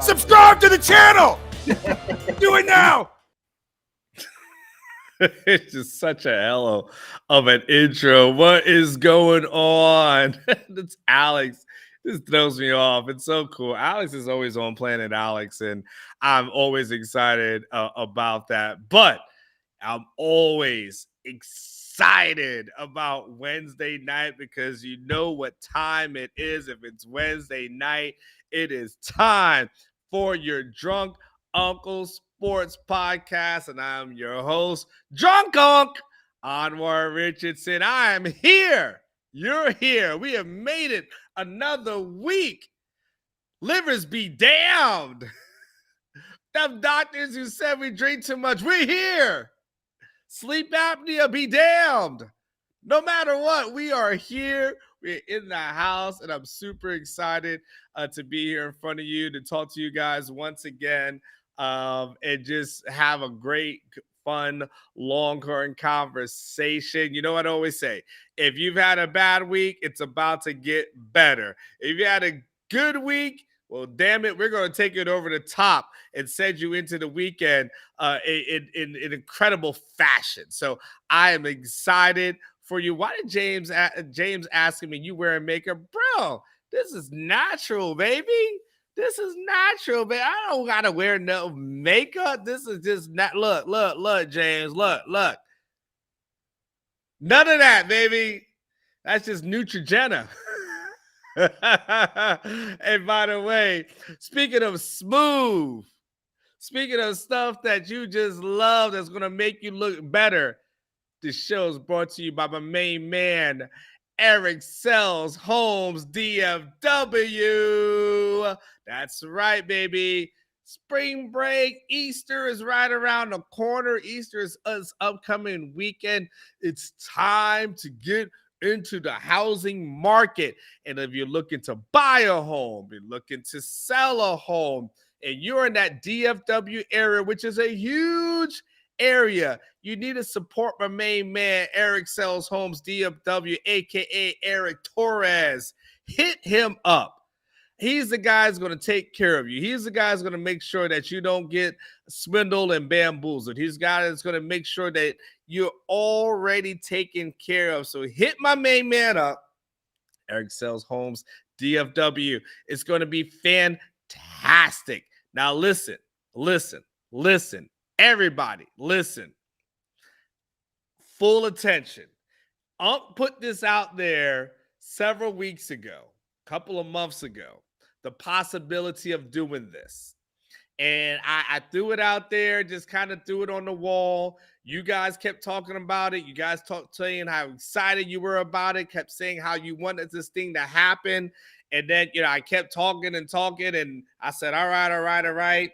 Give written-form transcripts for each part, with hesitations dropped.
Subscribe to the channel. Do it now. It's just such a hell of an intro. What is going on? It's Alex. This throws me off. It's so cool. Alex is always on Planet Alex, and I'm always excited about that. But I'm always excited about Wednesday night because you know what time it is. If it's Wednesday night, it is time for your Drunk Uncle Sports Podcast, and I'm your host, Drunk Unc Anwar Richardson. I am here. You're here. We have made it another week. Livers be damned. Them doctors who said we drink too much, we're here. Sleep apnea be damned. No matter what, we are here. We're in the house, and I'm super excited to be here in front of you to talk to you guys once again and just have a great, fun Longhorn conversation. You know what I always say? If you've had a bad week, it's about to get better. If you had a good week, well, damn it, we're going to take it over the top and send you into the weekend in incredible fashion. So I am excited for you. Why did James asking me, you wearing makeup? Bro, this is natural, baby. This is natural, baby. I don't got to wear no makeup. This is just not. Look, James. Look. None of that, baby. That's just Neutrogena. And by the way, speaking of smooth, speaking of stuff that you just love that's going to make you look better, this show is brought to you by my main man, Eric Sells Homes DFW. That's right, baby. Spring break, Easter is right around the corner. Easter is us upcoming weekend. It's time to get into the housing market. And if you're looking to buy a home, you're looking to sell a home, and you're in that DFW area, which is a huge area, you need to support my main man, Eric Sells Homes DFW, aka Eric Torres. Hit him up. He's the guy who's going to take care of you. He's the guy who's going to make sure that you don't get swindled and bamboozled. He's the guy that's going to make sure that you're already taken care of. So hit my main man up, Eric Sells Homes DFW. It's going to be fantastic. Now listen, everybody, listen. Full attention. Unc put this out there several weeks ago, a couple of months ago, the possibility of doing this. And I threw it out there, just kind of threw it on the wall. You guys kept talking about it. You guys saying how excited you were about it, kept saying how you wanted this thing to happen. And then, I kept talking, and I said, all right.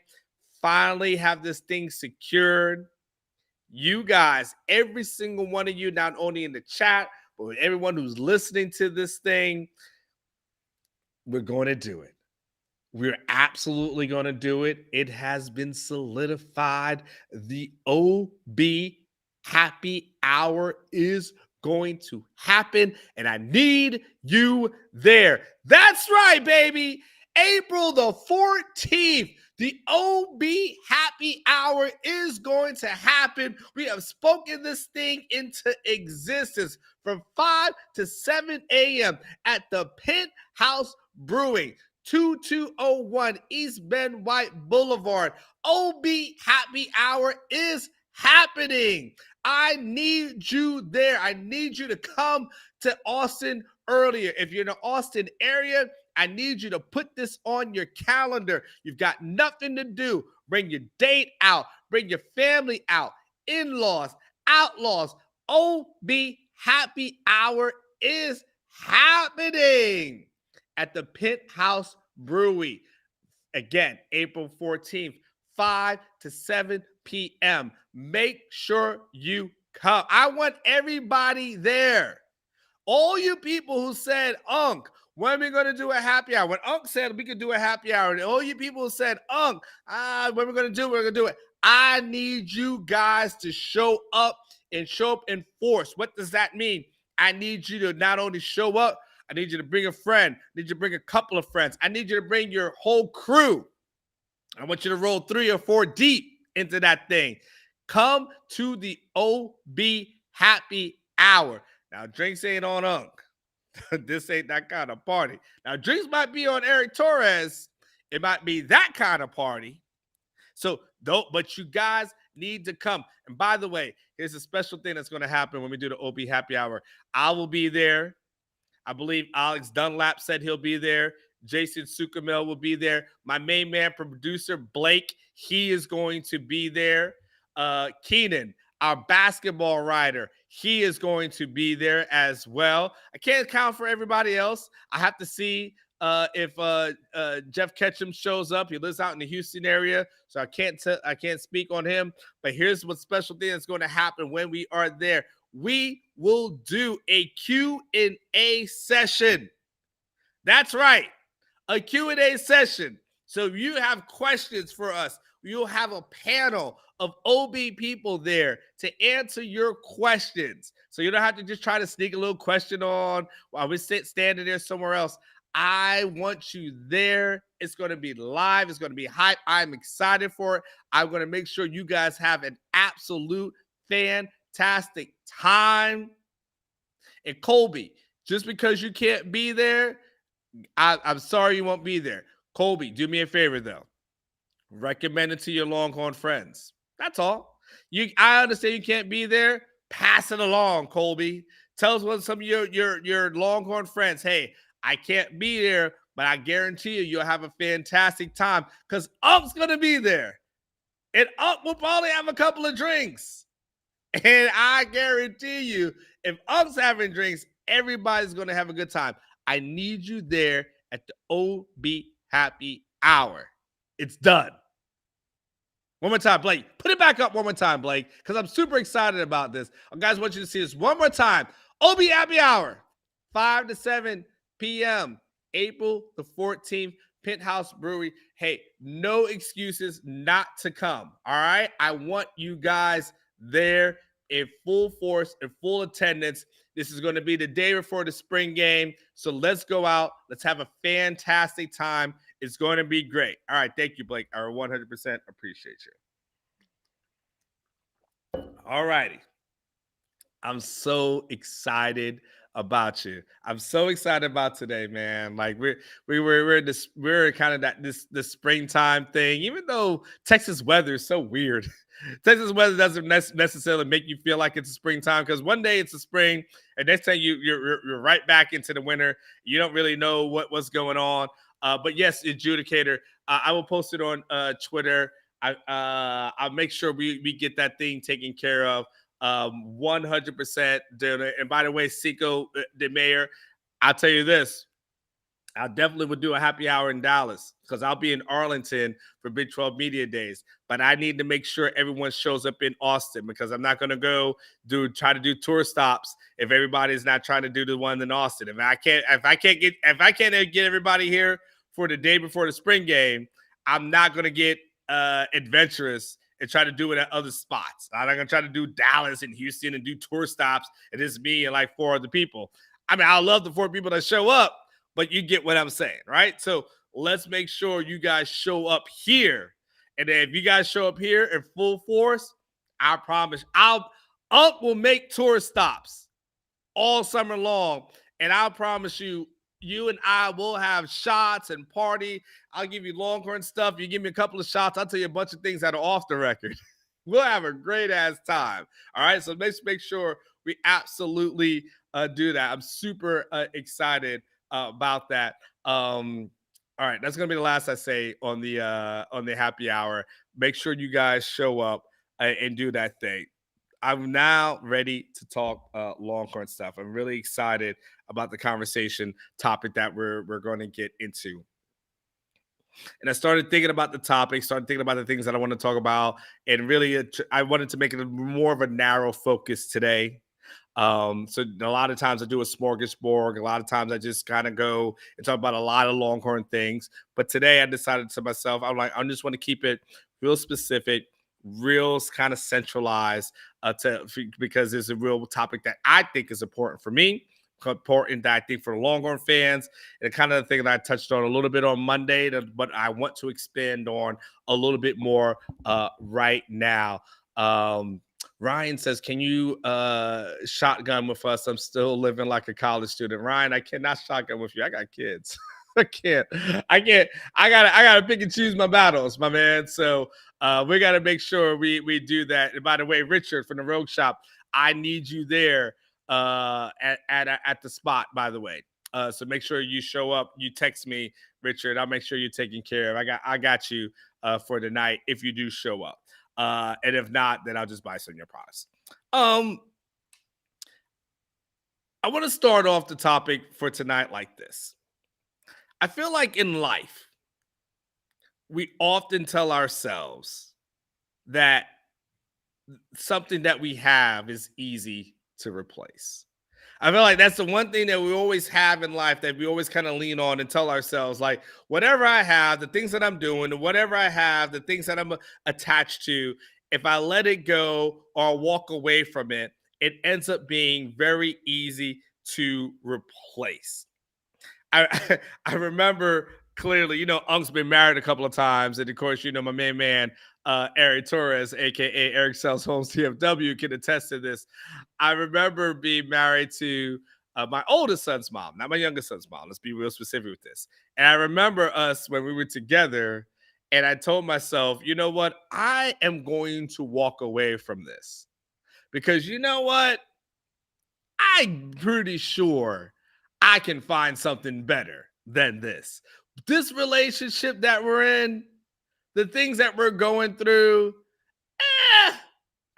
Finally have this thing secured. You guys, every single one of you, not only in the chat, but everyone who's listening to this thing, we're going to do it. We're absolutely going to do it. It has been solidified. The OB Happy Hour is going to happen, and I need you there. That's right, baby. April the 14th, the OB Happy Hour is going to happen. We have spoken this thing into existence from 5 to 7 a.m. at the Penthouse Brewery, 2201 East Bend White Boulevard. OB Happy Hour is happening. I need you there. I need you to come to Austin earlier. If you're in the Austin area, I need you to put this on your calendar. You've got nothing to do. Bring your date out. Bring your family out. In-laws, outlaws. OB Happy Hour is happening at the Penthouse Brewery. Again, April 14th, 5 to 7 p.m. Make sure you come. I want everybody there. All you people who said, Unc, when are we going to do a happy hour? When Unc said we could do a happy hour, and all you people who said, Unc, when we're going to do it. I need you guys to show up and show up in force. What does that mean? I need you to not only show up, I need you to bring a friend. I need you to bring a couple of friends. I need you to bring your whole crew. I want you to roll 3 or 4 deep into that thing. Come to the OB Happy Hour. Now, drinks ain't on Unk. This ain't that kind of party. Now, drinks might be on Eric Torres. It might be that kind of party. So, but you guys need to come. And by the way, here's a special thing that's going to happen when we do the OB Happy Hour. I will be there. I believe Alex Dunlap said he'll be there. Jason Sukamel will be there. My main man, producer Blake, he is going to be there. Keenan, our basketball writer, he is going to be there as well. I can't count for everybody else. I have to see if Jeff Ketchum shows up. He lives out in the Houston area, so I can't speak on him. But here's what special thing that's going to happen when we are there. We will do a Q&A session. That's right, a Q&A session. So if you have questions for us, you'll have a panel of OB people there to answer your questions. So you don't have to just try to sneak a little question on while we're standing there somewhere else. I want you there. It's going to be live. It's going to be hype. I'm excited for it. I'm going to make sure you guys have an absolute fantastic time. And Colby, just because you can't be there, I'm sorry you won't be there. Colby, do me a favor though. Recommend it to your Longhorn friends. That's all. I understand you can't be there. Pass it along, Colby. Tell us what some of your Longhorn friends. Hey, I can't be there, but I guarantee you'll have a fantastic time because Ump's gonna be there, and Ump will probably have a couple of drinks. And I guarantee you, if Ump's having drinks, everybody's going to have a good time. I need you there at the OB Happy Hour. It's done. One more time, Blake. Put it back up one more time, Blake, because I'm super excited about this. Guys, I want you to see this one more time. OB Happy Hour, 5 to 7 p.m., April the 14th, Penthouse Brewery. Hey, no excuses not to come, all right? I want you guys there in full force, in full attendance. This is going to be the day before the spring game. So let's go out. Let's have a fantastic time. It's going to be great. All right. Thank you, Blake. I 100% appreciate you. All righty. I'm so excited about you. I'm so excited about today, man. Like we're kind of this springtime thing, even though Texas weather is so weird. Texas weather doesn't necessarily make you feel like it's a springtime because one day it's a spring and next time you're right back into the winter. You don't really know what's going on. But yes, adjudicator, I will post it on Twitter. I'll make sure we get that thing taken care of. 100% doing it. And by the way, Cinco de Mayo, I'll tell you this. I definitely would do a happy hour in Dallas because I'll be in Arlington for Big 12 Media Days. But I need to make sure everyone shows up in Austin because I'm not going to try to do tour stops if everybody's not trying to do the one in Austin. If I can't get everybody here for the day before the spring game, I'm not going to get adventurous and try to do it at other spots. I'm not going to try to do Dallas and Houston and do tour stops and it's me and like 4 other people. I mean, I love the 4 people that show up, but you get what I'm saying, right? So let's make sure you guys show up here. And then if you guys show up here in full force, I promise Up will make tour stops all summer long. And I'll promise you, you and I will have shots and party. I'll give you Longhorn stuff. You give me a couple of shots. I'll tell you a bunch of things that are off the record. We'll have a great ass time. All right. So let's make sure we absolutely do that. I'm super excited about that. All right. That's going to be the last I say on the happy hour. Make sure you guys show up and do that thing. I'm now ready to talk Longhorn stuff. I'm really excited about the conversation topic that we're going to get into. And I started thinking about the topic, started thinking about the things that I want to talk about. And really, I wanted to make it more of a narrow focus today. So a lot of times I do a smorgasbord. A lot of times I just kind of go and talk about a lot of Longhorn things. But today I decided to myself, I'm like, I just want to keep it real specific, real kind of centralized because it's a real topic that I think is important for me, important that I think for Longhorn fans, and kind of the thing that I touched on a little bit on Monday, but I want to expand on a little bit more right now. Ryan says, can you shotgun with us? I'm still living like a college student. Ryan, I cannot shotgun with you. I got kids. I can't. I gotta pick and choose my battles, my man. So we gotta make sure we do that. And by the way, Richard from the Rogue Shop, I need you there at the spot, by the way. So make sure you show up. You text me, Richard. I'll make sure you're taken care of. I got you for tonight if you do show up. And if not, then I'll just buy some of your products. I want to start off the topic for tonight like this. I feel like in life, we often tell ourselves that something that we have is easy to replace. I feel like that's the one thing that we always have in life that we always kind of lean on and tell ourselves, like, whatever I have, the things that I'm doing, whatever I have, the things that I'm attached to, if I let it go or walk away from it, it ends up being very easy to replace. I remember clearly, Unk's been married a couple of times. And of course, my main man, Eric Torres, aka Eric Sells Homes DFW, can attest to this. I remember being married to my oldest son's mom, not my youngest son's mom. Let's be real specific with this. And I remember us when we were together, and I told myself, you know what? I am going to walk away from this because you know what? I'm pretty sure I can find something better than this. This relationship that we're in, the things that we're going through, I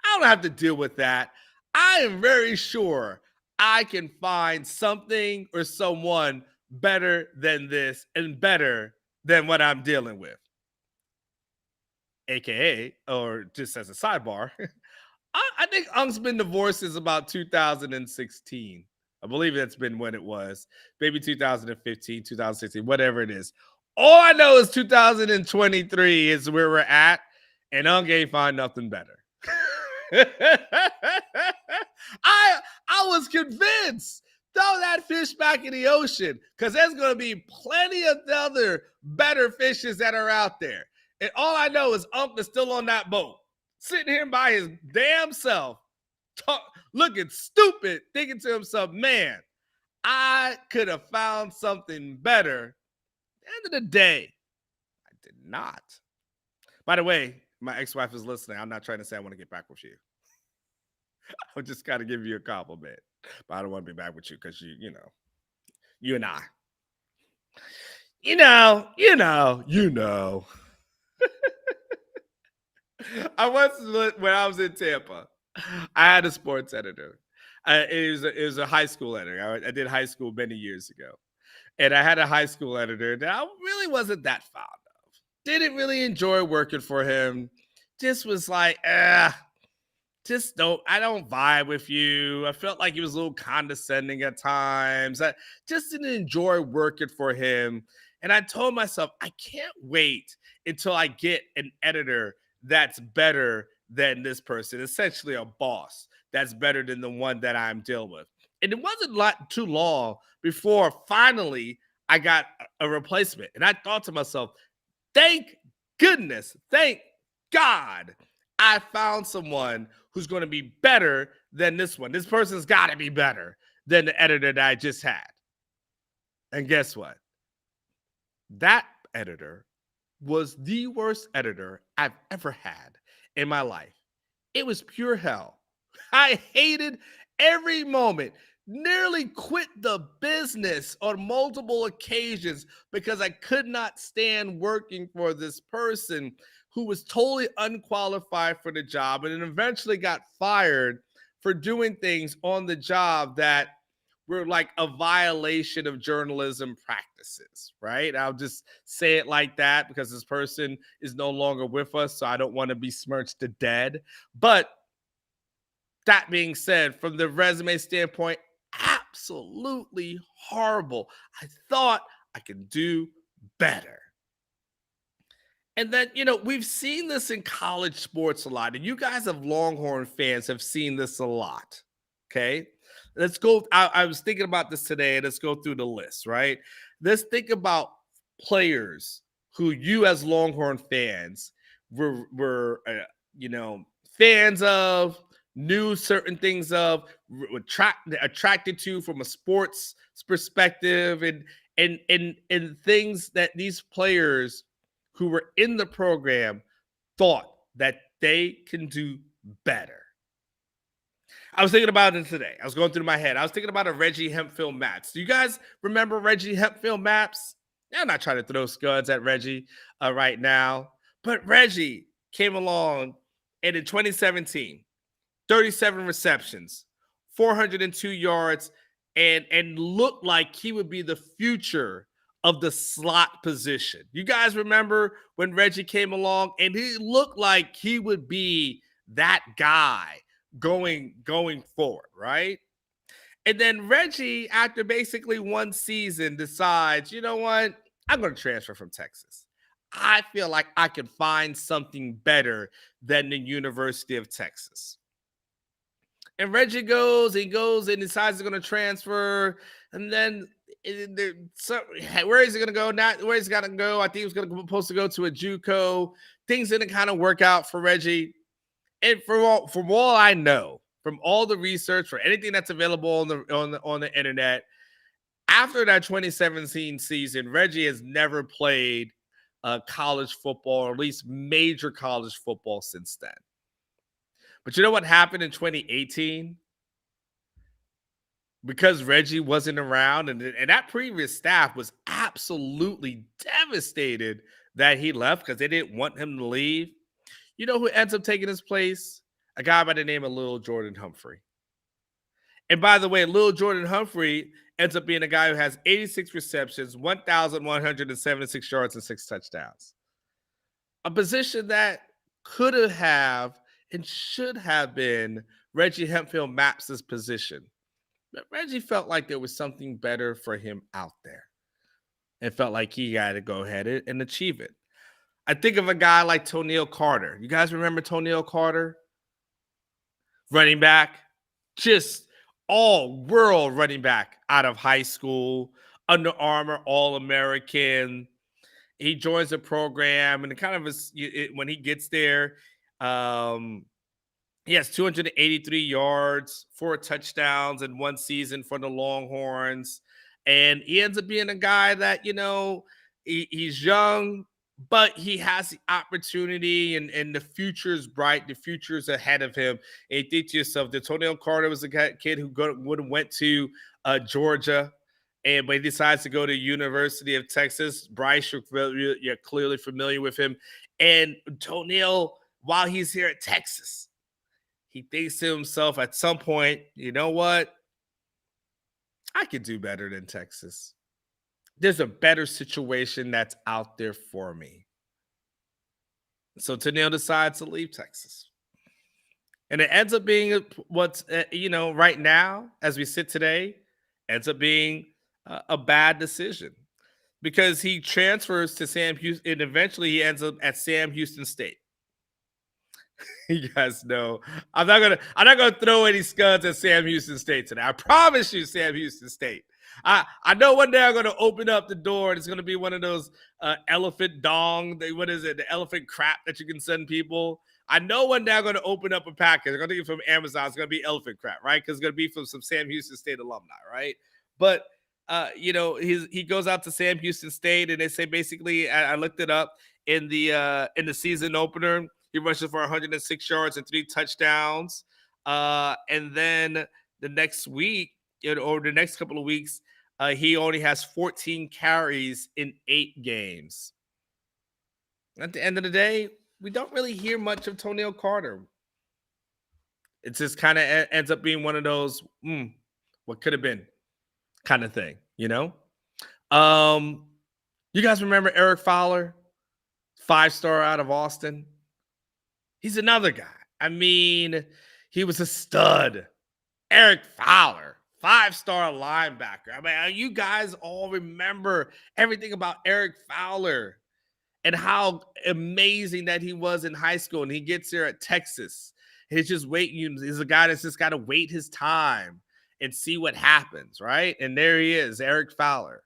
don't have to deal with that. I am very sure I can find something or someone better than this and better than what I'm dealing with. AKA, or just as a sidebar, I think Unk's been divorced since about 2016. I believe that's been when it was. Maybe 2015, 2016, whatever it is. All I know is 2023 is where we're at, and Unk ain't find nothing better. I was convinced. Throw that fish back in the ocean because there's going to be plenty of other better fishes that are out there. And all I know is Unk is still on that boat, sitting here by his damn self, looking stupid, thinking to himself, man, I could have found something better. At the end of the day, I did not. By the way, my ex-wife is listening. I'm not trying to say I want to get back with you. I'm just got to give you a compliment. But I don't want to be back with you because you and I. You know. When I was in Tampa, I had a sports editor. It was a high school editor. I did high school many years ago. And I had a high school editor that I really wasn't that fond of. Didn't really enjoy working for him. Just was like, I don't vibe with you. I felt like he was a little condescending at times. I just didn't enjoy working for him. And I told myself, I can't wait until I get an editor that's better than this person, essentially a boss that's better than the one that I'm dealing with. And it wasn't too long before finally I got a replacement. And I thought to myself, thank goodness, thank God I found someone who's going to be better than this one. This person's got to be better than the editor that I just had. And guess what? That editor was the worst editor I've ever had in my life. It was pure hell. I hated every moment. Nearly quit the business on multiple occasions because I could not stand working for this person who was totally unqualified for the job and then eventually got fired for doing things on the job that were like a violation of journalism practices, right? I'll just say it like that because this person is no longer with us, so I don't want to besmirch the dead. But that being said, from the resume standpoint, absolutely horrible. I thought I could do better. And then, we've seen this in college sports a lot. And you guys of Longhorn fans have seen this a lot. Okay. let's go. I was thinking about this today. Let's go through the list, right? Let's think about players who you as Longhorn fans were you know, fans of, knew certain things of, were attracted to from a sports perspective, and things that these players who were in the program thought that they can do better. I was thinking about it today. I was going through my head. I was thinking about a Reggie Hempfield maps. Do you guys remember Reggie Hempfield maps? I'm not trying to throw scuds at Reggie right now, but Reggie came along, and in 2017, 37 receptions, 402 yards, and looked like he would be the future of the slot position. You guys remember when Reggie came along, and he looked like he would be that guy going forward, right? And then Reggie, after basically one season, decides, you know what? I'm going to transfer from Texas. I feel like I can find something better than the University of Texas. And Reggie goes and decides he's going to transfer. And then where is he going to go? Not where he's going to go. I think he was supposed to go to a JUCO. Things didn't kind of work out for Reggie. And from all I know, from all the research, for anything that's available on the internet, after that 2017 season, Reggie has never played college football, or at least major college football, since then. But you know what happened in 2018? Because Reggie wasn't around, and that previous staff was absolutely devastated that he left because they didn't want him to leave. You know who ends up taking his place? A guy by the name of Lil Jordan Humphrey. And by the way, Lil Jordan Humphrey ends up being a guy who has 86 receptions, 1,176 yards, and 6 touchdowns. A position that could have and should have been Reggie Hempfield Maps' position. But Reggie felt like there was something better for him out there, and felt like he had to go ahead and achieve it. I think of a guy like Toenail Carter. You guys remember Toenail Carter? Running back, just all-world running back out of high school, Under Armour All-American. He joins the program, and when he gets there, he has 283 yards, 4 touchdowns in one season for the Longhorns. And he ends up being a guy that, he's young, but he has the opportunity, and the future is bright. The future is ahead of him. And you think to yourself, the Toenail Carter was a kid who would have went to Georgia, but he decides to go to University of Texas. Bryce, you're clearly familiar with him. And Toenail, while he's here at Texas, he thinks to himself at some point, you know what? I could do better than Texas. There's a better situation that's out there for me. So Toenail decides to leave Texas. And it ends up being what's, right now, as we sit today, ends up being a bad decision, because he transfers to Sam Houston, and eventually he ends up at Sam Houston State. You guys know I'm not gonna throw any scuds at Sam Houston State today. I promise you, Sam Houston State. I know one day I'm gonna open up the door and it's gonna be one of those elephant dong. What is it? The elephant crap that you can send people. I know one day I'm gonna open up a package. I'm gonna get it from Amazon. It's gonna be elephant crap, right? Because it's gonna be from some Sam Houston State alumni, right? But he goes out to Sam Houston State, and they say basically, I looked it up in the season opener. He rushes for 106 yards and 3 touchdowns. And then the next week, or the next couple of weeks, he only has 14 carries in 8 games. At the end of the day, we don't really hear much of Toenail Carter. It just kind of ends up being one of those, what could have been kind of thing, You guys remember Eric Fowler, 5-star out of Austin? He's another guy. I mean, he was a stud. Eric Fowler, 5-star linebacker. I mean, you guys all remember everything about Eric Fowler and how amazing that he was in high school. And he gets here at Texas. And he's just waiting. He's a guy that's just got to wait his time. and see what happens, right? And there he is, Eric Fowler.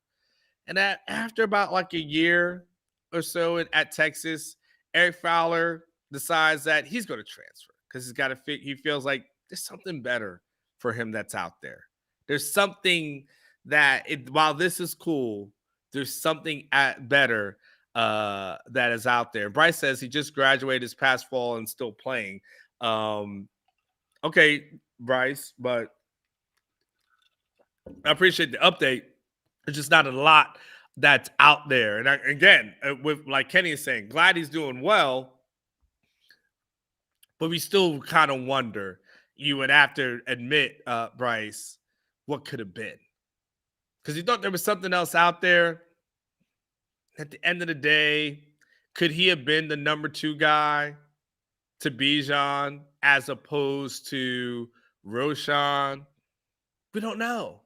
And after about like a year or so at Texas, Eric Fowler decides that he's going to transfer because he's got to fit. He feels like there's something better for him that's out there. There's something while this is cool, there's something better that is out there. Bryce says he just graduated this past fall and still playing. Okay, Bryce, but I appreciate the update. There's just not a lot that's out there. And again, with like Kenny is saying, glad he's doing well, but we still kind of wonder. You would have to admit, Bryce, what could have been, because you thought there was something else out there. At the end of the day, could he have been the number 2 guy to Bijan as opposed to Roshan? We don't know.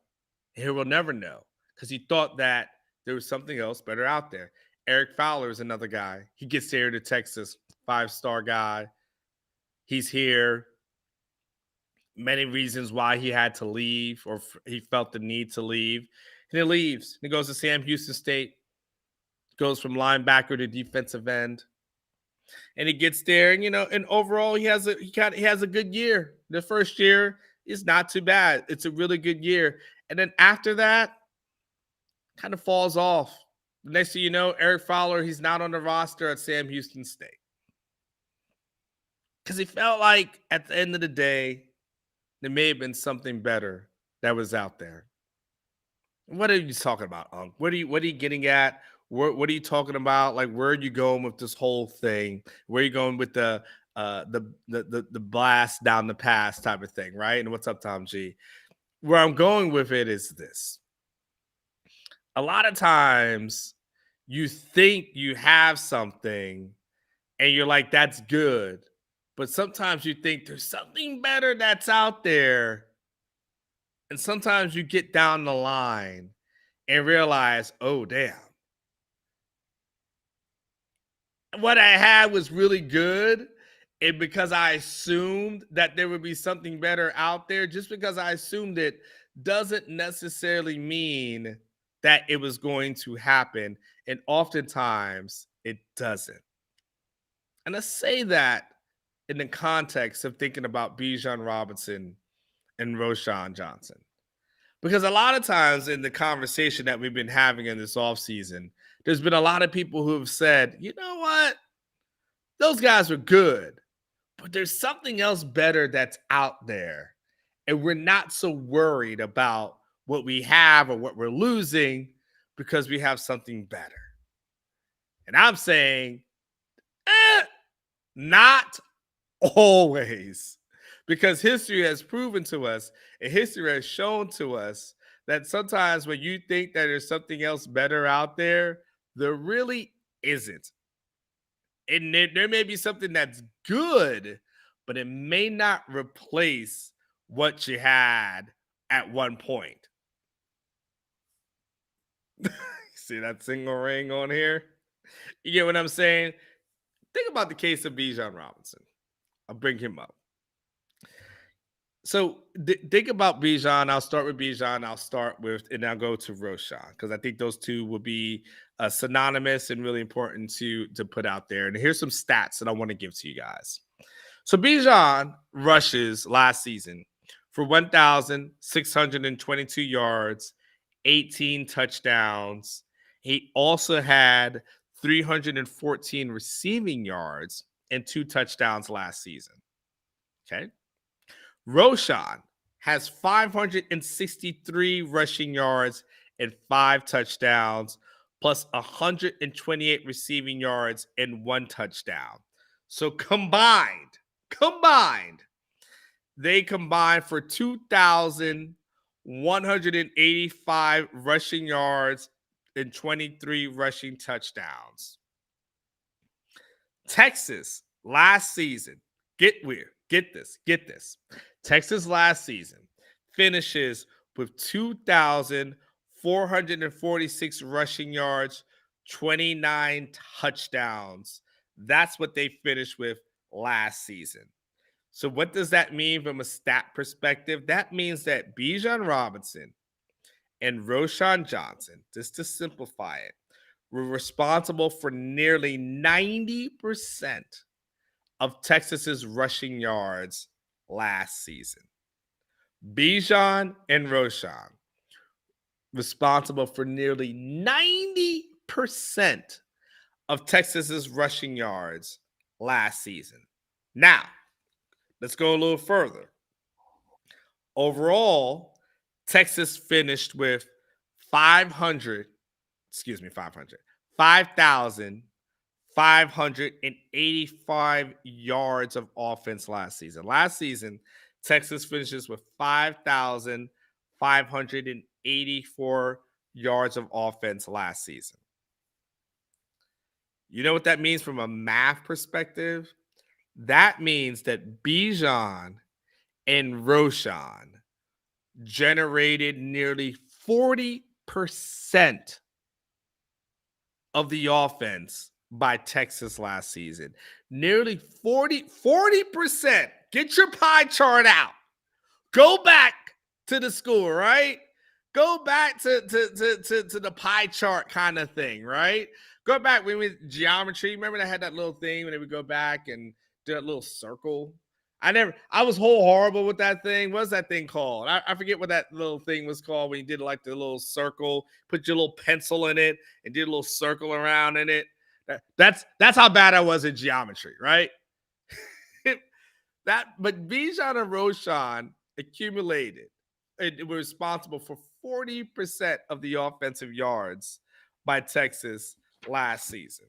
Here we'll never know, because he thought that there was something else better out there. Eric Fowler is another guy. He gets here to Texas, 5-star guy. He's here. Many reasons why he had to leave, or he felt the need to leave. And he leaves. He goes to Sam Houston State, goes from linebacker to defensive end. And he gets there, and and overall he has a good year. The first year is not too bad. It's a really good year. And then after that, kind of falls off. Next thing you know, Eric Fowler, he's not on the roster at Sam Houston State. Because he felt like at the end of the day, there may have been something better that was out there. What are you talking about, Unc? What are you getting at? What are you talking about? Like, where are you going with this whole thing? Where are you going with the blast down the pass type of thing, right? And what's up, Tom G? Where I'm going with it is this. A lot of times you think you have something and you're like, that's good. But sometimes you think there's something better that's out there. And sometimes you get down the line and realize, oh, damn. What I had was really good. And because I assumed that there would be something better out there, just because I assumed it doesn't necessarily mean that it was going to happen. And oftentimes it doesn't. And I say that in the context of thinking about Bijan Robinson and Roshan Johnson. Because a lot of times in the conversation that we've been having in this offseason, there's been a lot of people who have said, you know what? Those guys are good, but there's something else better that's out there. And we're not so worried about what we have or what we're losing because we have something better. And I'm saying, not always. Because history has proven to us, and history has shown to us that sometimes when you think that there's something else better out there, there really isn't. And there may be something that's good, but it may not replace what you had at one point. See that single ring on here? You get what I'm saying? Think about the case of Bijan Robinson. I'll bring him up. So think about Bijan. I'll start with Bijan. And I'll go to Roshan, because I think those two will be synonymous and really important to put out there. And here's some stats that I want to give to you guys. So Bijan rushes last season for 1,622 yards, 18 touchdowns. He also had 314 receiving yards and 2 touchdowns last season. Okay. Roshan has 563 rushing yards and 5 touchdowns, plus 128 receiving yards and 1 touchdown. So combined, they combined for 2,185 rushing yards and 23 rushing touchdowns. Texas last season, get this. Texas last season finishes with 2,446 rushing yards, 29 touchdowns. That's what they finished with last season. So what does that mean from a stat perspective? That means that Bijan Robinson and Roshan Johnson, just to simplify it, were responsible for nearly 90% of Texas's rushing yards last season. Bijan and Roshan responsible for nearly 90% of Texas's rushing yards last season. Now, let's go a little further. Overall, Texas finished with 5,585 yards of offense last season. Last season, Texas finishes with 5,584 yards of offense last season. You know what that means from a math perspective? That means that Bijan and Roshan generated nearly 40% of the offense by Texas last season. Nearly 40%. Get your pie chart out. Go back to the school, right? Go back to the pie chart kind of thing, right? Go back when we geometry. Remember they had that little thing when they would go back and do that little circle? I was horrible with that thing. What's that thing called? I forget what that little thing was called when you did like the little circle, put your little pencil in it and did a little circle around in it. That's how bad I was in geometry, right? But Bijan and Roshan accumulated and were responsible for 40% of the offensive yards by Texas last season.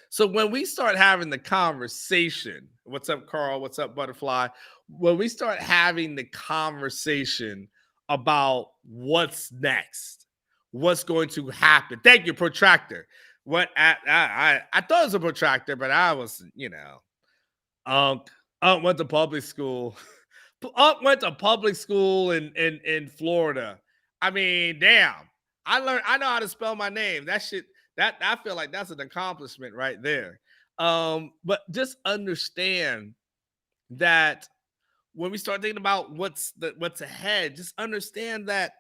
So when we start having the conversation, what's up, Carl? What's up, Butterfly? When we start having the conversation about what's next, what's going to happen. Thank you, Protractor. I thought it was a protractor, but I was, Unc went to public school. Unc went to public school in Florida. I mean, damn. I know how to spell my name. That shit. That I feel like that's an accomplishment right there. But just understand that when we start thinking about what's ahead, just understand that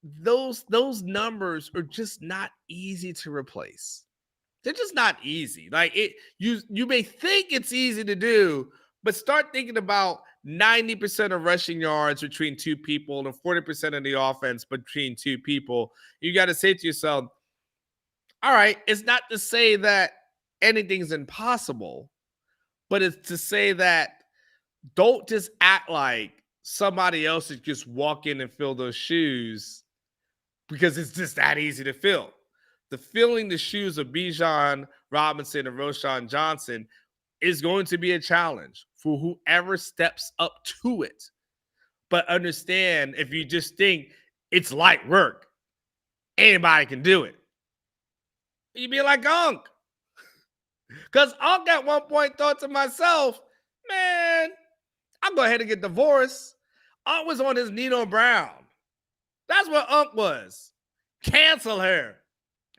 those numbers are just not easy to replace. They're just not easy. Like you may think it's easy to do, but start thinking about 90% of rushing yards between two people and 40% of the offense between two people. You got to say to yourself, all right, it's not to say that anything's impossible, but it's to say that don't just act like somebody else is just walk in and fill those shoes because it's just that easy to fill. The filling the shoes of Bijan Robinson and Roshan Johnson is going to be a challenge for whoever steps up to it. But understand, if you just think it's light work, anybody can do it. You'd be like Unc. Because Unc at one point thought to myself, man, I'll go ahead and get divorced. Unc was on his Nino Brown. That's what Unc was. Cancel her.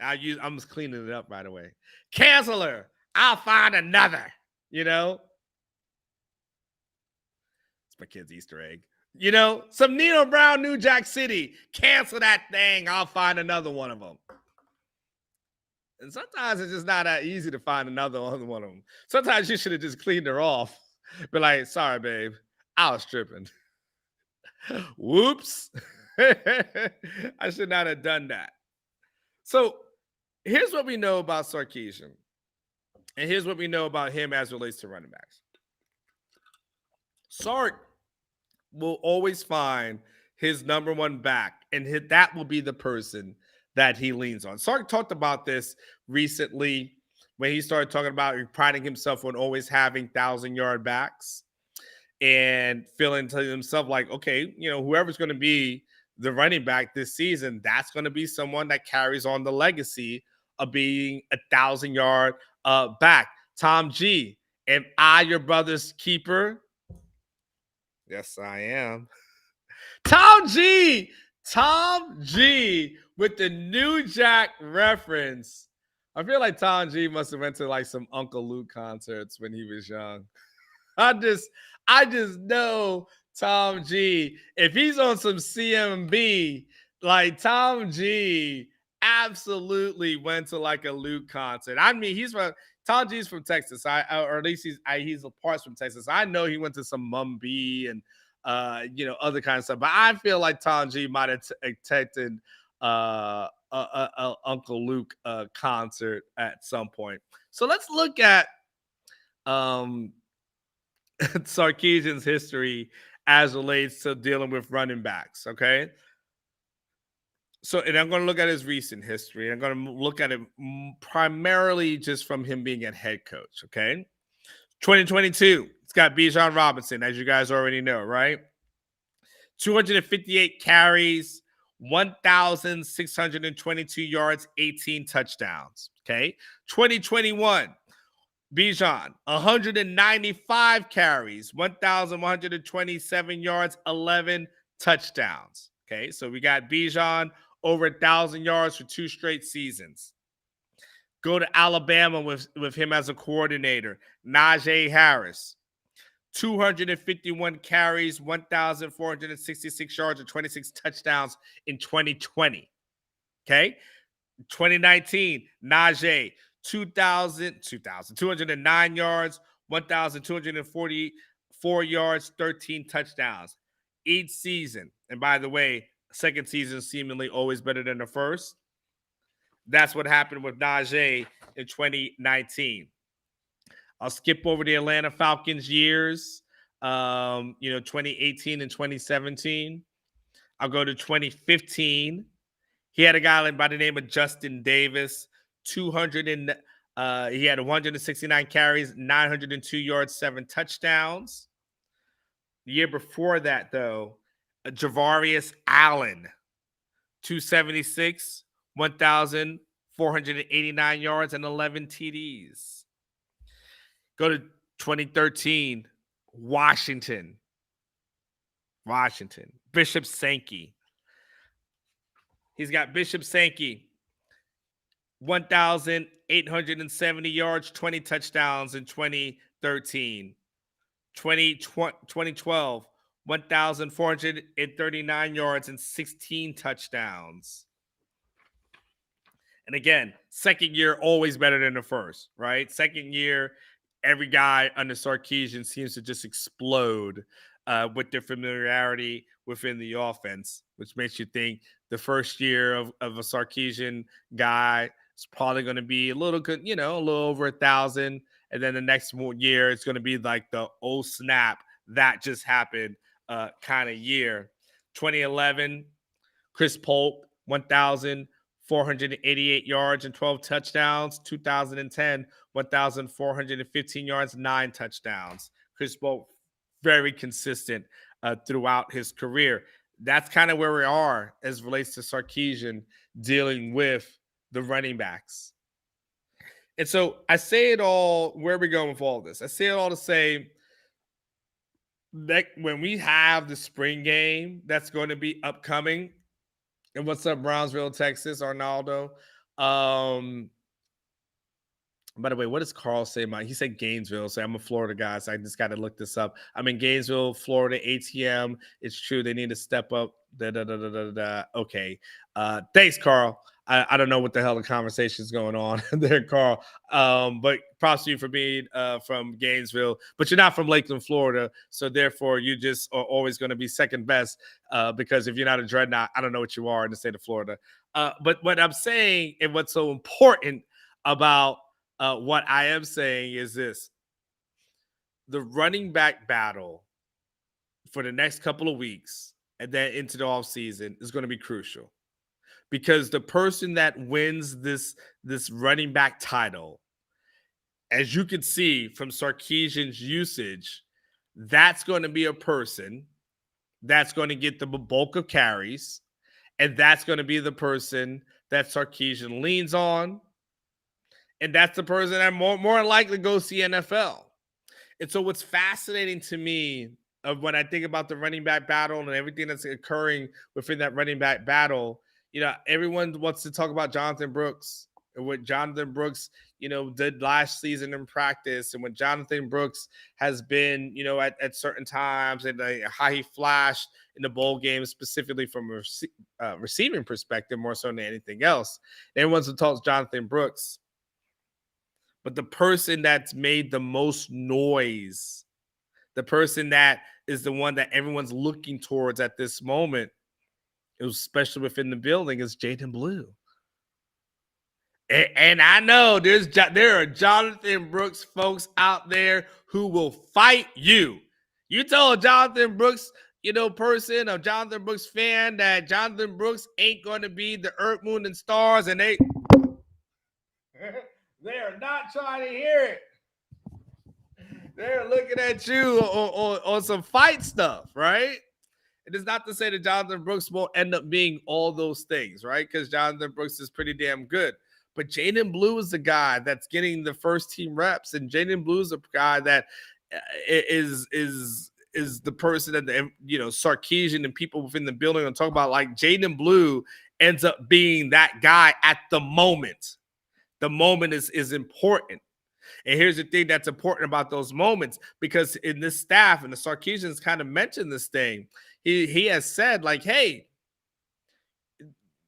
I'm just cleaning it up right away. Cancel her. I'll find another. It's my kid's Easter egg. Some Nino Brown, New Jack City. Cancel that thing. I'll find another one of them. And sometimes it's just not that easy to find another one of them. Sometimes you should have just cleaned her off. Be like, sorry, babe. I was tripping. Whoops. I should not have done that. So here's what we know about Sarkisian. And here's what we know about him as it relates to running backs. Sark will always find his number one back, and that will be the person that he leans on. Sark talked about this recently when he started talking about priding himself on always having 1,000-yard backs and feeling to himself like, okay, whoever's going to be the running back this season, that's going to be someone that carries on the legacy of being a 1,000-yard back. Tom G, am I your brother's keeper? Yes, I am. Tom G with the New Jack reference. I feel like Tom G must have went to like some Uncle Luke concerts when he was young. I just know Tom G. If he's on some CMB, like Tom G. absolutely went to like a Luke concert. I mean, Tom G's from Texas. Or at least he's a parts from Texas. I know he went to some Mum B and other kind of stuff. But I feel like Tom G might have attended a Uncle Luke concert at some point. So let's look at Sarkisian's history as relates to dealing with running backs. Okay. So, and I'm going to look at his recent history. I'm going to look at it primarily just from him being a head coach. Okay. 2022, it's got Bijan Robinson, as you guys already know, right? 258 carries, 1,622 yards, 18 touchdowns. Okay. 2021, Bijan, 195 carries, 1,127 yards, 11 touchdowns. Okay. So we got Bijan over 1,000 yards for 2 straight seasons. Go to Alabama with him as a coordinator. Najee Harris, 251 carries, 1,466 yards, and 26 touchdowns in 2020. Okay. 2019, Najee, 209 yards, 1,244 yards, 13 touchdowns each season. And by the way, second season seemingly always better than the first. That's what happened with Najee in 2019. I'll skip over the Atlanta Falcons years, 2018 and 2017. I'll go to 2015. He had a guy by the name of Justin Davis, he had 169 carries, 902 yards, 7 touchdowns. The year before that, though, Javarius Allen, 276, 1,489 yards, and 11 TDs. Go to 2013, Washington. Bishop Sankey. He's got Bishop Sankey, 1,870 yards, 20 touchdowns in 2013. 2012, 1,439 yards and 16 touchdowns. And again, second year, always better than the first, right? Second year, every guy under Sarkisian seems to just explode with their familiarity within the offense, which makes you think the first year of a Sarkisian guy is probably going to be a little good, a little over 1,000. And then the next year, it's going to be like the oh snap, that just happened kind of year. 2011, Chris Polk, 1,488 yards and 12 touchdowns. 2010, 1,415 yards, 9 touchdowns. Chris Polk, very consistent throughout his career. That's kind of where we are as relates to Sarkisian dealing with the running backs. And so I say it all, where are we going with all this? I say it all to say that when we have the spring game that's going to be upcoming, and what's up, Brownsville, Texas, Arnaldo? By the way, what does Carl say? He said Gainesville. So I'm a Florida guy, so I just got to look this up. I'm in Gainesville, Florida, ATM. It's true. They need to step up. Okay. Thanks, Carl. I don't know what the hell the conversation is going on there, Carl. But props to you for being from Gainesville. But you're not from Lakeland, Florida. So therefore, you just are always going to be second best because if you're not a Dreadnought, I don't know what you are in the state of Florida. But what I'm saying and what's so important about what I am saying is this. The running back battle for the next couple of weeks and then into the offseason is going to be crucial. Because the person that wins this running back title, as you can see from Sarkisian's usage, that's going to be a person that's going to get the bulk of carries, and that's going to be the person that Sarkisian leans on, and that's the person that more likely goes to the NFL. And so what's fascinating to me of when I think about the running back battle and everything that's occurring within that running back battle, everyone wants to talk about Jonathan Brooks. and what Jonathan Brooks, did last season in practice, and what Jonathan Brooks has been, at certain times, and how he flashed in the bowl game, specifically from a receiving perspective, more so than anything else. Everyone's talks Jonathan Brooks, but the person that's made the most noise, the person that is the one that everyone's looking towards at this moment, especially within the building, is Jaden Blue. And I know there are Jonathan Brooks folks out there who will fight you. You told Jonathan Brooks, person, a Jonathan Brooks fan, that Jonathan Brooks ain't going to be the Earth, Moon, and Stars, and they are not trying to hear it. They're looking at you on some fight stuff, right? It is not to say that Jonathan Brooks won't end up being all those things, right? Because Jonathan Brooks is pretty damn good. But Jaden Blue is the guy that's getting the first team reps, and Jaden Blue is a guy that is the person that Sarkisian and people within the building are talking about. Like, Jaden Blue ends up being that guy at the moment. The moment is important. And here's the thing that's important about those moments, because in this staff, and the Sarkisians kind of mentioned this thing, he has said, like, hey,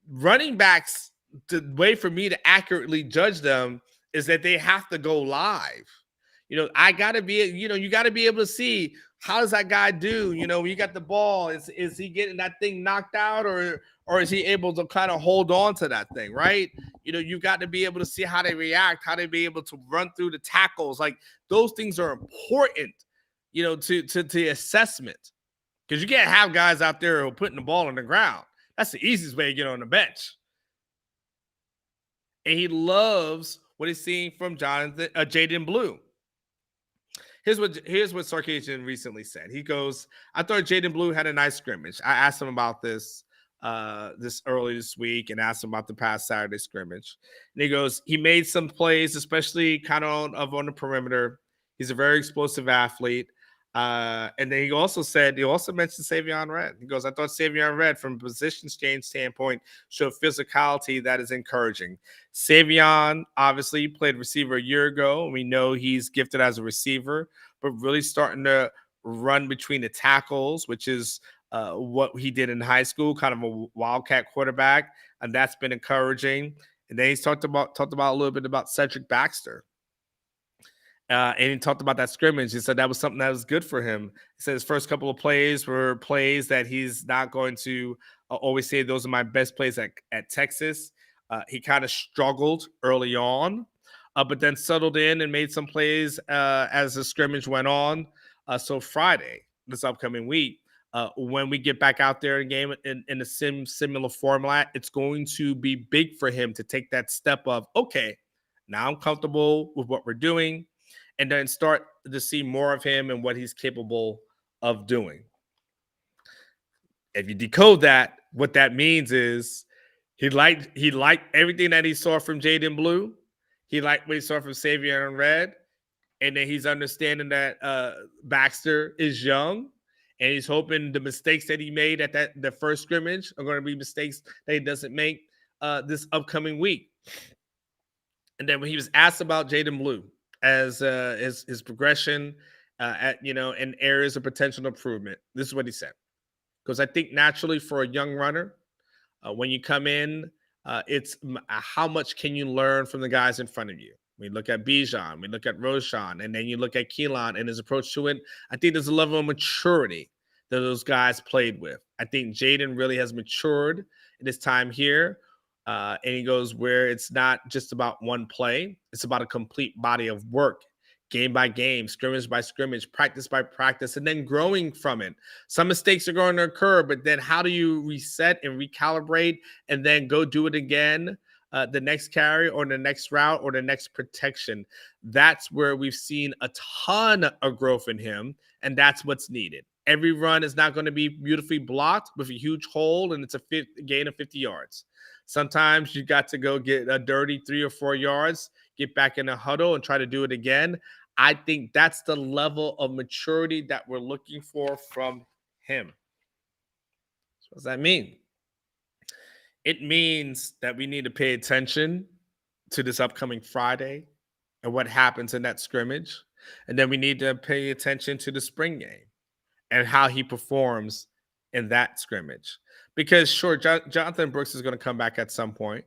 running backs, the way for me to accurately judge them is that they have to go live. I got to be, you got to be able to see, how does that guy do? When you got the ball, is he getting that thing knocked out, or is he able to kind of hold on to that thing, right? You've got to be able to see how they react, how they be able to run through the tackles. Like, those things are important, to the assessment, because you can't have guys out there who are putting the ball on the ground. That's the easiest way to get on the bench. And he loves what he's seeing from Jaden Blue. Here's what Sarkisian recently said. He goes, I thought Jaden Blue had a nice scrimmage. I asked him about this early this week, and asked him about the past Saturday scrimmage. And he goes, he made some plays, especially kind of on the perimeter. He's a very explosive athlete. And then he also mentioned Savion Red. He goes, I thought Savion Red, from a position change standpoint, showed physicality that is encouraging. Savion obviously played receiver a year ago. We know he's gifted as a receiver, but really starting to run between the tackles, which is what he did in high school, kind of a wildcat quarterback, and that's been encouraging. And then he's talked about a little bit about Cedric Baxter. And he talked about that scrimmage. He said that was something that was good for him. He said his first couple of plays were plays that he's not going to always say those are my best plays at Texas. He kind of struggled early on, but then settled in and made some plays as the scrimmage went on. So Friday, this upcoming week, when we get back out there in game in a similar format, it's going to be big for him to take that step of, okay, now I'm comfortable with what we're doing, and then start to see more of him and what he's capable of doing. If you decode that, what that means is he liked everything that he saw from Jaden Blue. He liked what he saw from Savion Red. And then he's understanding that Baxter is young, and he's hoping the mistakes that he made at the first scrimmage are going to be mistakes that he doesn't make this upcoming week. And then when he was asked about Jaden Blue as his progression in areas of potential improvement, this is what he said. Because I think naturally for a young runner, when you come in, it's how much can you learn from the guys in front of you. We look at Bijan, we look at Roshan, and then you look at Keelan and his approach to it. I think there's a level of maturity that those guys played with. I think Jaden really has matured in his time here. And he goes where it's not just about one play. It's about a complete body of work, game by game, scrimmage by scrimmage, practice by practice, and then growing from it. Some mistakes are going to occur, but then how do you reset and recalibrate and then go do it again? The next carry or the next route or the next protection. That's where we've seen a ton of growth in him, and that's what's needed. Every run is not going to be beautifully blocked with a huge hole, and it's a gain of 50 yards. Sometimes you got to go get a dirty 3 or 4 yards, get back in a huddle and try to do it again. I think that's the level of maturity that we're looking for from him. So what does that mean? It means that we need to pay attention to this upcoming Friday and what happens in that scrimmage. And then we need to pay attention to the spring game and how he performs in that scrimmage. Because sure, Jonathan Brooks is going to come back at some point,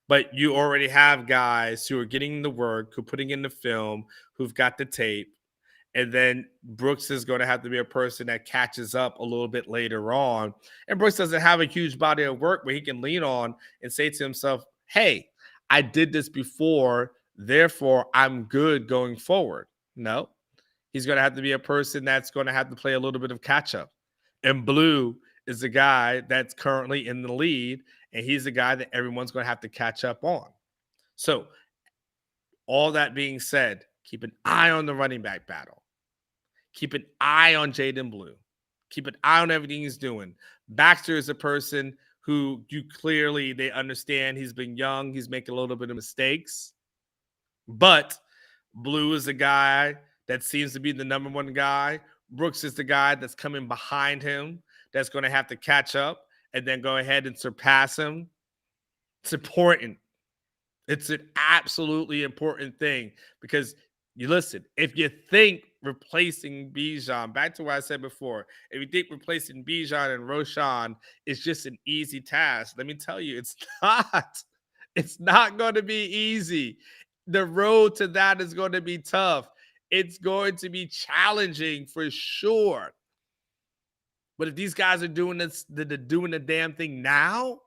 but you already have guys who are getting the work, who are putting in the film, who've got the tape. And then Brooks is going to have to be a person that catches up a little bit later on. And Brooks doesn't have a huge body of work where he can lean on and say to himself, hey, I did this before, therefore I'm good going forward. No, he's going to have to be a person that's going to have to play a little bit of catch up. And Blue is the guy that's currently in the lead, and he's the guy that everyone's going to have to catch up on. So, all that being said, keep an eye on the running back battle. Keep an eye on Jaden Blue. Keep an eye on everything he's doing. Baxter is a person who they understand he's been young. He's making a little bit of mistakes. But Blue is a guy that seems to be the number one guy. Brooks is the guy that's coming behind him, that's going to have to catch up and then go ahead and surpass him. It's important. It's an absolutely important thing because you listen, if you think replacing Bijan, back to what I said before, if you think replacing Bijan and Roshan is just an easy task, let me tell you, it's not. It's not going to be easy. The road to that is going to be tough. It's going to be challenging for sure. But if these guys are doing this, they're doing the damn thing now,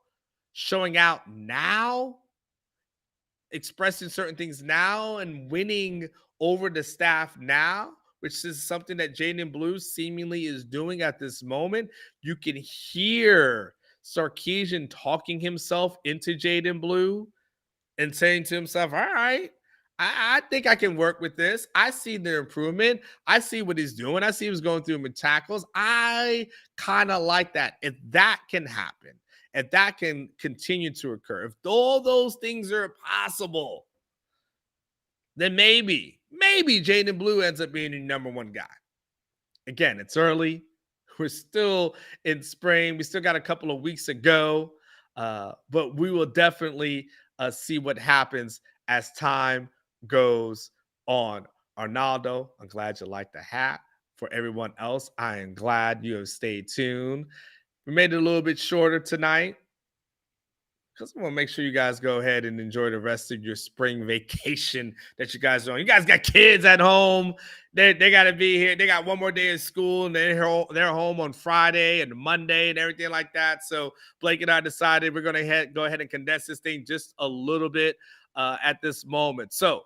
showing out now, expressing certain things now, and winning over the staff now, which is something that Jaden Blue seemingly is doing at this moment. You can hear Sarkisian talking himself into Jaden Blue and saying to himself, all right, I think I can work with this. I see the improvement. I see what he's doing. I see he's going through with tackles. I kind of like that. If that can happen, if that can continue to occur, if all those things are possible, then maybe Jaden Blue ends up being the number one guy. Again, it's early. We're still in spring. We still got a couple of weeks to go, but we will definitely see what happens as time goes on. Arnaldo, I'm glad you like the hat. For everyone else, I am glad you have stayed tuned. We made it a little bit shorter tonight because I want to make sure you guys go ahead and enjoy the rest of your spring vacation that you guys are on. You guys got kids at home. They got to be here. They got one more day of school, and they're home on Friday and Monday and everything like that. So Blake and I decided we're going to go ahead and condense this thing just a little bit at this moment. So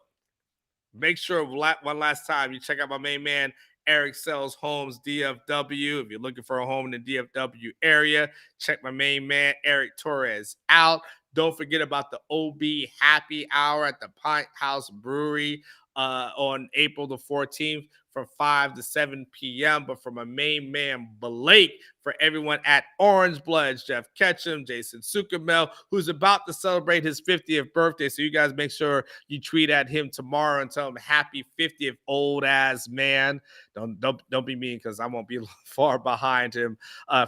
make sure one last time you check out my main man, Eric Sells Homes DFW. If you're looking for a home in the DFW area, check my main man, Eric Torres, out. Don't forget about the OB Happy Hour at the Penthouse Brewery on April the 14th from 5 to 7 p.m. But for my main man, Blake, for everyone at Orangebloods, Jeff Ketchum, Jason Sukamel, who's about to celebrate his 50th birthday. So you guys make sure you tweet at him tomorrow and tell him happy 50th, old ass man. Don't be mean because I won't be far behind him.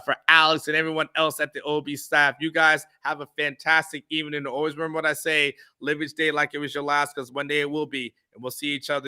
For Alex and everyone else at the OB staff, you guys have a fantastic evening. Always remember what I say, live each day like it was your last, because one day it will be, and we'll see each other